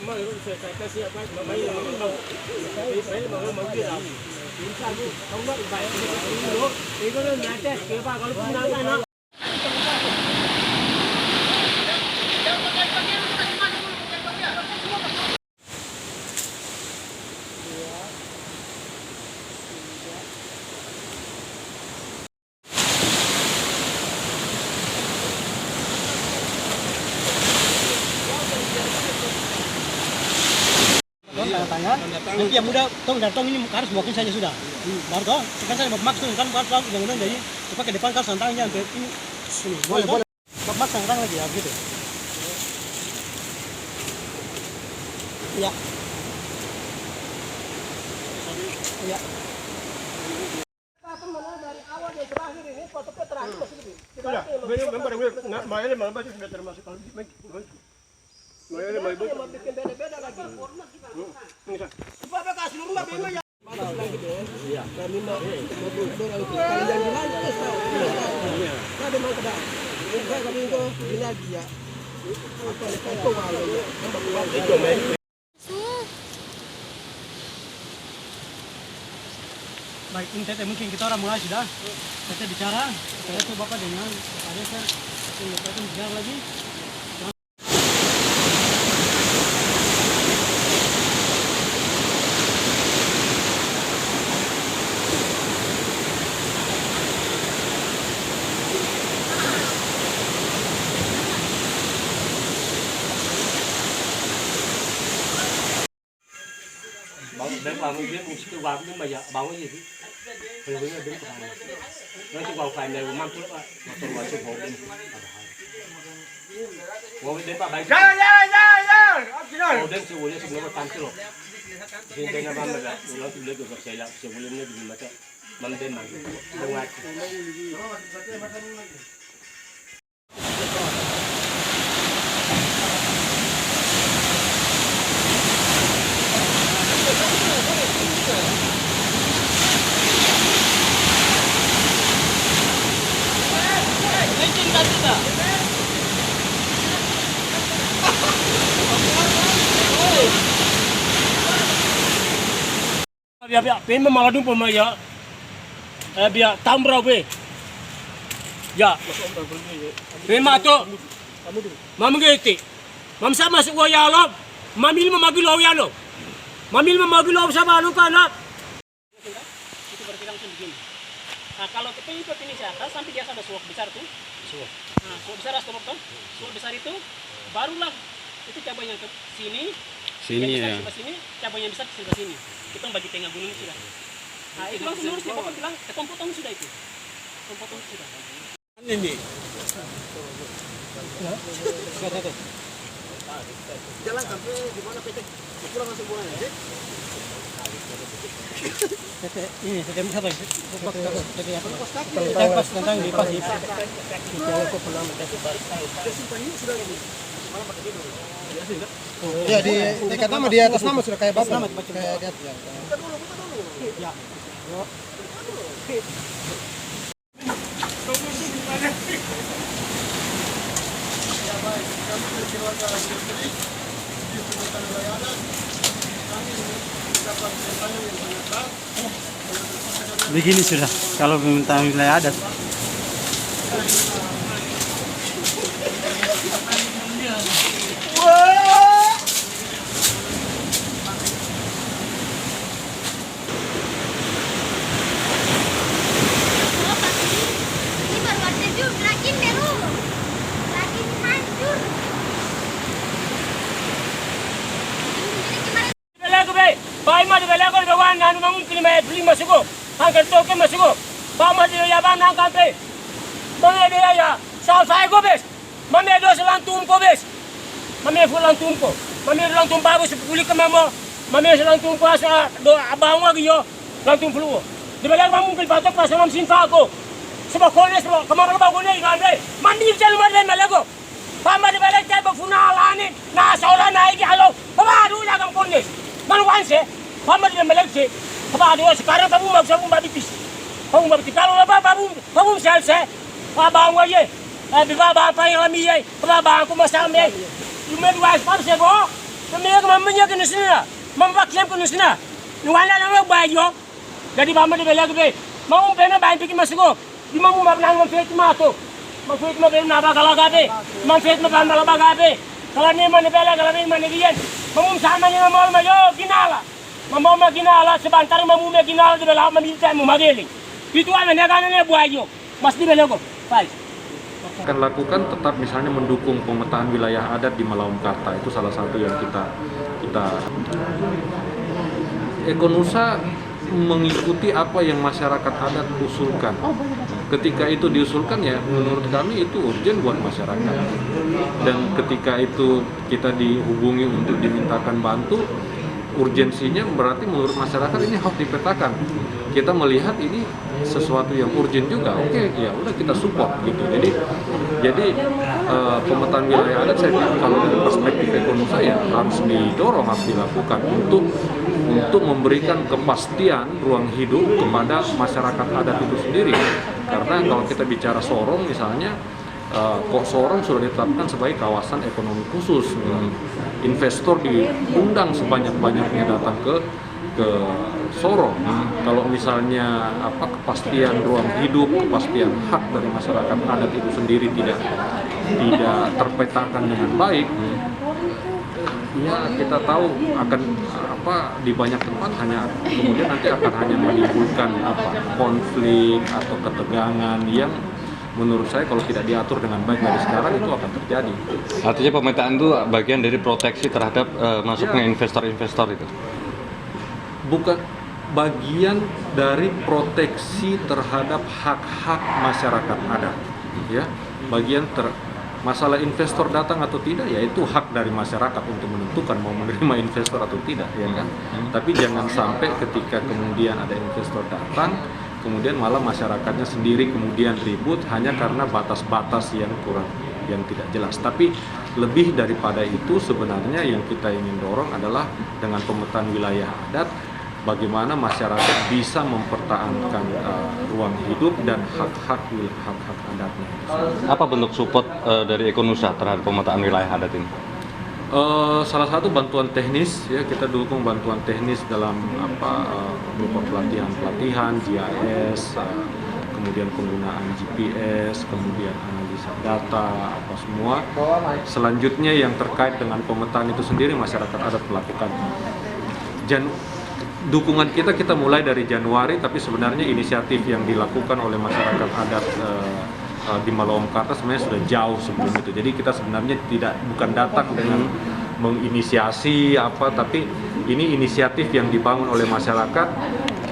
Saya kasih apa? Mau kira. Không có vậy thì có đơn giản thế cái bà có lúc nào ra nó tangan, nanti yang muda tong dan tong ini harus mungkin saja sudah. Baru toh, kan saya maksud kan kalau undang-undang jadi cepat ke depan kalau santangnya sampai ini sini. Boleh. Mak santang lagi ya gitu. Ya. Ya. Dari awal dari terakhir ini foto terakhir begitu. sudah malah baca sudah termasuk kalau mau bikin beda-beda lagi. Supaya kasih rumah beda ya. Iya. Kami mau kalau yang bilang terus tahu. Ada mau kedap. Saya kami itu lagi ya. Itu walau ya. Baik, ini teteh mungkin kita orang mulai sudah. Teteh bicara, saya tuh bapak dengan ada saya bicara lagi. Để vào người biết mình sẽ vào nhưng mà giờ báo cái gì chứ thì với người biết vào nó sẽ vào phải này mang trước lại mà tôi vào chụp hộ đi ngồi đến vào bài ngồi đến chụp hộ lên nó tam kilo thì đây là ban mình là nó chụp lên được sẽ là chụp lên nó bị mà cái mình đến này đâu ai biar pen memaladu pemaya biar tambra be ya pen mato mamgeti mamsa masuk waya lo mamil mamagil waya lo mamil mamagil waya sama lu kana Itu berarti langsung begini. Nah, kalau kita ikut ini ke atas sampai di atas ada suak besar tuh. Suak. Nah, suak besar asal tuh. Suak besar itu barulah itu cabang yang ke sini. Sini ya. Ke sini, cabang yang besar ke sini. Kita bagi tengah gunung sudah. Nah, itu langsung lurus Bapak bilang, potong sudah itu. Potong sudah. ini jalan sampai di mana PT pulang langsung pulang ya Ini sedang apa? Pas tentang di pas di Ya di dekat nama di atas nama sudah kayak bapak. Kayak dia. ya. Begini sudah kalau permintaan wilayah adat. Pai ma de bela ko de wan nanu mangun kini mai beli masuko hangkel to ke masuko ba ma de ya ba nang kampe mame de ya sal sai ko bes mame do selang tum ko bes mame fulang tum ko mame lang tum babu sepuli ke mamo mame selang tum ko asa do abang wa giyo lang tum flu de bela mangun kil batok pas nam sin fa ko seba ko ne seba kamar ba ko ne ngande mandi jel ma de melego ba ma de bela tay ba funalani na saula na iki halo ba du ya kam kones Manuanse, paman dia melekse. Apa ada sekarang kamu mau sabun babi pis. Kamu babi kalau apa babu selesai. Apa bang ye? Biba apa yang lami ye? Apa bang aku masam ye? Yumen wise pas sebo. Kami mamanya kena sini, mambakian kena sini. Nuwala na bayo. Jadi mama di bela gede. Mau pena bayi bikin masuk. Di mau mablang mamfet mato. Mamfet mabel na bakala gabe. Mamfet mabal malaba gabe. Kalau ni mana bela kalau ni mana dian. Mamum sama ni mau mayo ginala. Mamum ginala sebentar mamum ginala di bela mamilta mamageli. Itu ana negana ne bayo. Mas di bela go. Baik. Akan lakukan tetap misalnya mendukung pemetaan wilayah adat di Malaum Karta, itu salah satu yang kita Ekonusa mengikuti apa yang masyarakat adat usulkan. Ketika itu diusulkan ya menurut kami itu urgent buat masyarakat. Dan ketika itu kita dihubungi untuk dimintakan bantu, urgensinya berarti menurut masyarakat ini harus dipetakan. Kita melihat ini sesuatu yang urgent juga, oke, ya udah kita support gitu. Jadi pemetaan wilayah adat saya pikir kalau dari perspektif Ekonusa ya harus didorong, harus dilakukan untuk memberikan kepastian ruang hidup kepada masyarakat adat itu sendiri. Karena kalau kita bicara Sorong misalnya, kok Sorong sudah ditetapkan sebagai kawasan ekonomi khusus. Investor diundang sebanyak-banyaknya datang ke Sorong. Kalau misalnya kepastian ruang hidup, kepastian hak dari masyarakat adat itu sendiri tidak terpetakan dengan baik, ya kita tahu akan di banyak tempat kemudian nanti akan hanya menimbulkan konflik atau ketegangan yang menurut saya kalau tidak diatur dengan baik dari sekarang itu akan terjadi. Artinya pemetaan itu bagian dari proteksi terhadap masuknya investor-investor itu? Bukan bagian dari proteksi terhadap hak-hak masyarakat adat, ya. Masalah investor datang atau tidak, ya itu hak dari masyarakat untuk menentukan mau menerima investor atau tidak, ya kan. Tapi jangan sampai ketika kemudian ada investor datang, kemudian malah masyarakatnya sendiri kemudian ribut hanya karena batas-batas yang tidak jelas. Tapi lebih daripada itu sebenarnya yang kita ingin dorong adalah dengan pemetaan wilayah adat, bagaimana masyarakat bisa mempertahankan ruang hidup dan hak-hak adatnya. Apa bentuk support dari Ekonusa terhadap pemetaan wilayah adat ini? Salah satu bantuan teknis, ya kita dukung bantuan teknis dalam berupa pelatihan, GIS, kemudian penggunaan GPS, kemudian analisa data, semua. Selanjutnya yang terkait dengan pemetaan itu sendiri masyarakat adat melakukan. Dukungan kita mulai dari Januari, tapi sebenarnya inisiatif yang dilakukan oleh masyarakat adat di Malaum Karta sebenarnya sudah jauh sebelum itu. Jadi kita sebenarnya bukan datang dengan menginisiasi tapi ini inisiatif yang dibangun oleh masyarakat.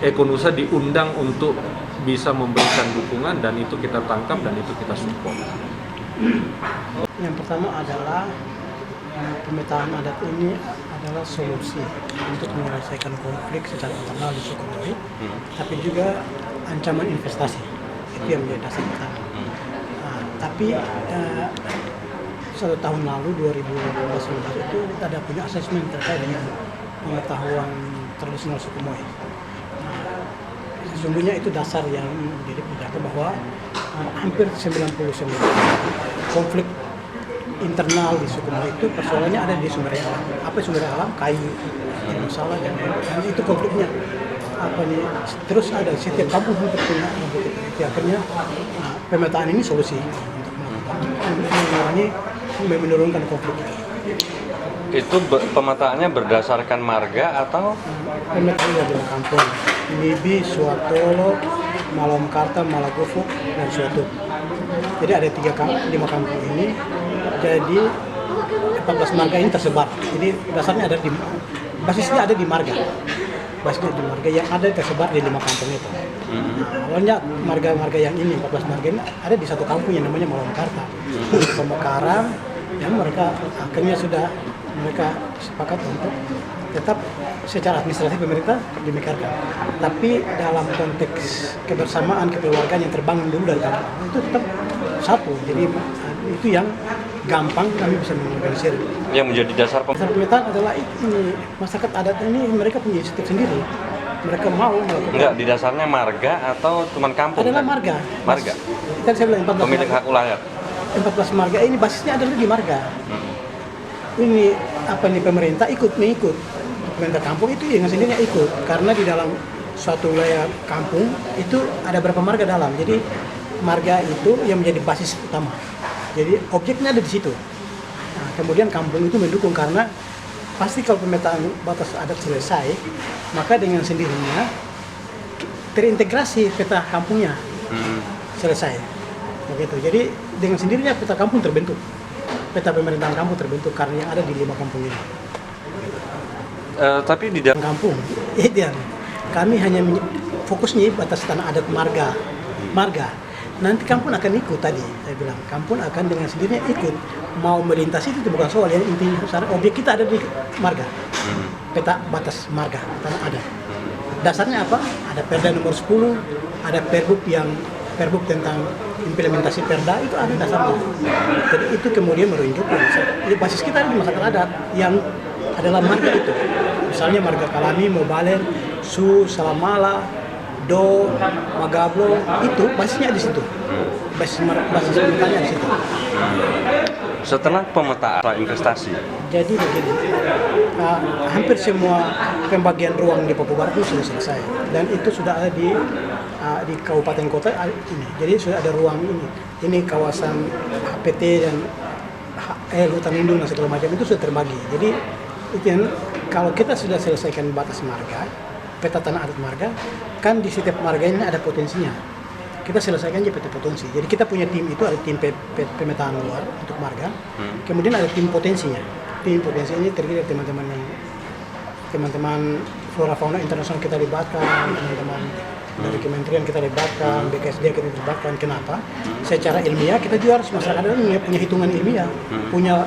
Ekonusa diundang untuk bisa memberikan dukungan dan itu kita tangkap dan itu kita support. Yang pertama adalah pemetaan adat ini adalah solusi untuk menyelesaikan konflik secara internal di suku Noi, tapi juga ancaman investasi. Itu yang menjadi dasar pertama. Tapi 1 tahun lalu 2018 itu kita ada punya asesmen terkait dengan pengetahuan tradisional suku Moi. Sesungguhnya itu dasar yang menjadi penjaga bahwa hampir 99% konflik internal di suku Moi itu persoalannya ada di sumber daya alam. Apa sumber daya alam? Kayu, masalah dan itu konfliknya. Terus ada setiap kampung punya konflik. Akhirnya pemetaan ini solusi untuk menurunkan konflik. Itu pemetaannya berdasarkan marga atau? Pemetaannya di kampung Mibi, Suartolo, Malaum Karta, Malagofo, dan Suatu. Jadi ada 5 kampung ini. Jadi 14 marga ini tersebar. Jadi dasarnya basisnya ada di marga. Basisnya di marga yang ada tersebar di 5 kampung itu. Awalnya marga-marga yang ini 14 marga ini ada di satu kampung yang namanya Malaum Karta. Pemekaran yang mereka akhirnya sudah sepakat untuk tetap secara administratif pemerintah dimekarkan. Tapi dalam konteks kebersamaan kekeluargaan yang terbangun dulu dari kampung itu tetap satu. Jadi itu yang gampang kami bisa mengorganisir. Yang menjadi dasar pemetaan adalah ini masyarakat adat ini mereka punya inisiatif sendiri. Mereka mau melakukan. Enggak, di dasarnya marga atau teman kampung? Adalah marga. Marga. Kan saya bilang 14 pemilik hak ulayat. 14 marga ini basisnya adalah di marga. Ini apa ini pemerintah mengikut pemerintah kampung itu dengan sendirinya ikut, karena di dalam suatu wilayah kampung itu ada berapa marga dalam, jadi marga itu yang menjadi basis utama, jadi objeknya ada di situ. Nah, kemudian kampung itu mendukung karena pasti kalau pemetaan batas adat selesai, maka dengan sendirinya terintegrasi peta kampungnya selesai, begitu. Jadi dengan sendirinya peta kampung terbentuk, peta pemerintahan kampung terbentuk karena yang ada di 5 kampung ini. Tapi di dalam Kampung, dan kami hanya fokusnya batas tanah adat marga. Nanti kampung akan ikut tadi, saya bilang kampung akan dengan sendirinya ikut mau melintasi itu bukan soal, yang intinya objek kita ada di marga, peta batas marga tanah adat. Dasarnya apa? Ada Perda nomor 10, ada Perbuk tentang implementasi Perda, itu ada dasarnya. Jadi itu kemudian menunjukkan basis kita ada di masyarakat adat yang adalah marga itu. Misalnya marga Kalami, Mobalen, Su, Salamala, Do, Magablo, itu basisnya di situ. Basis pemetanya di situ. setelah pemetaan investasi, Jadi begini, hampir semua pembagian ruang di Papua Barat itu sudah selesai, dan itu sudah ada di kabupaten kota ini. Jadi sudah ada ruang ini. Ini kawasan HPT dan hutan lindung dan segala macam itu sudah terbagi. Jadi itu yang, kalau kita sudah selesaikan batas marga, peta tanah adat marga, kan di setiap marga ini ada potensinya. Kita selesaikan aja peta potensi. Jadi kita punya tim itu, ada tim pemetaan luar untuk marga, kemudian ada tim potensinya. Tim potensi ini terdiri dari teman-teman flora fauna internasional kita libatkan, teman-teman dari kementerian kita libatkan, BKSD kita libatkan. Kenapa? Secara ilmiah kita juga harus masyarakat ini punya hitungan ilmiah, punya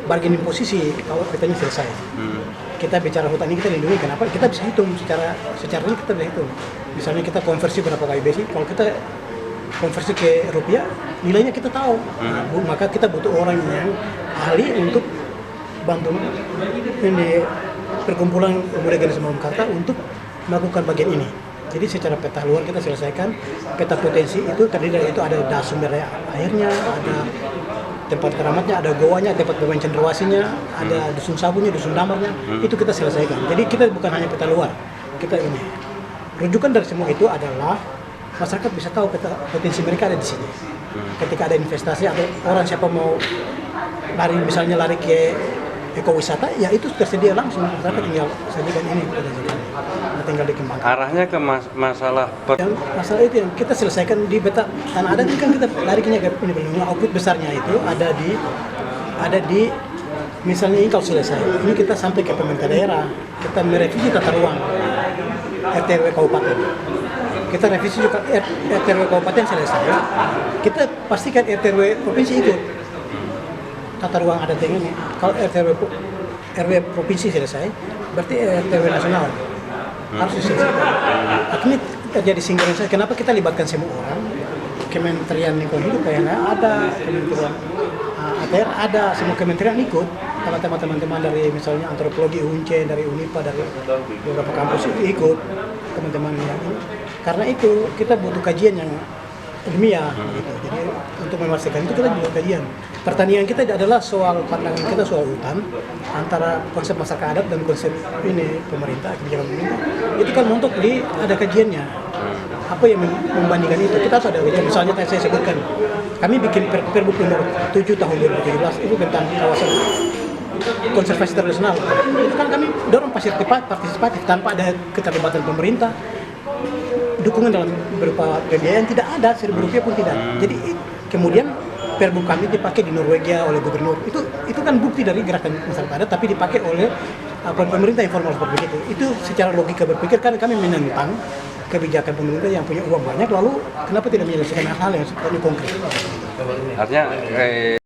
bargaining posisi kalau petanya selesai. Kita bicara hutan ini kita lindungi, kenapa? Kita bisa hitung secara ini kita bisa hitung. Misalnya kita konversi berapa KBBI, kalau kita konversi ke rupiah, nilainya kita tahu. Nah, maka kita butuh orang yang ahli untuk bantu ini perkumpulan pemuda generasi Malam Karta untuk melakukan bagian ini. Jadi secara peta luar kita selesaikan, peta potensi itu terdiri dari itu ada sumber daya airnya, ada tempat keramatnya, ada goanya, tempat bermain cenderawasinya, ada dusun sabunya, dusun damarnya, itu kita selesaikan. Jadi kita bukan hanya peta luar, kita ini. Rujukan dari semua itu adalah masyarakat bisa tahu peta potensi mereka ada di sini. Ketika ada investasi atau orang siapa mau misalnya lari ke ekowisata, ya itu tersedia langsung, masyarakat tinggal sajikan ini tinggal dikembangkan. arahnya ke masalah Masalah itu yang kita selesaikan di peta tanah adat ini, kan kita larinya ke ini belum, output besarnya itu ada di misalnya ini kalau selesai, ini kita sampai ke pemerintah daerah, kita merevisi tata ruang RTW kabupaten. Kita revisi juga RTW kabupaten selesai, kita pastikan RTW provinsi ikut tata ruang adat ini. Kalau RW provinsi selesai, berarti RTW nasional harus diselesaikan. Akhirnya terjadi sinkronisasi. Kenapa kita libatkan semua orang? Kementerian Lingkungan Hidup kayaknya ada, Kementerian ATR ada, semua kementerian ikut. Kalau teman-teman dari misalnya antropologi UNC, dari UNIPA, dari beberapa kampus itu ikut, teman-teman yang ini. Karena itu kita butuh kajian yang ilmiah, gitu. Jadi untuk memastikan itu kita butuh kajian. Pertandingan kita adalah soal pandangan kita soal hutan antara konsep masyarakat adat dan konsep ini pemerintah, kebijakan pemerintah. Itu kan untuk ada kajiannya. Apa yang membandingkan itu? Kita harus ada kajian. Misalnya tadi saya sebutkan, kami bikin Perbuk nomor 7 tahun 2017 itu tentang kawasan konservasi tradisional. Itu kan kami dorong partisipatif tanpa ada keterlibatan pemerintah. Dukungan dalam berupa pembiayaan tidak ada, Rp1 pun tidak. Jadi kemudian Perbuk kami dipakai di Norwegia oleh gubernur. Itu kan bukti dari gerakan masyarakat adat, tapi dipakai oleh pemerintah informal seperti itu. Itu secara logika berpikir kan kami menentang kebijakan pemerintah yang punya uang banyak, lalu kenapa tidak menyelesaikan hal-hal yang seperti konkret. artinya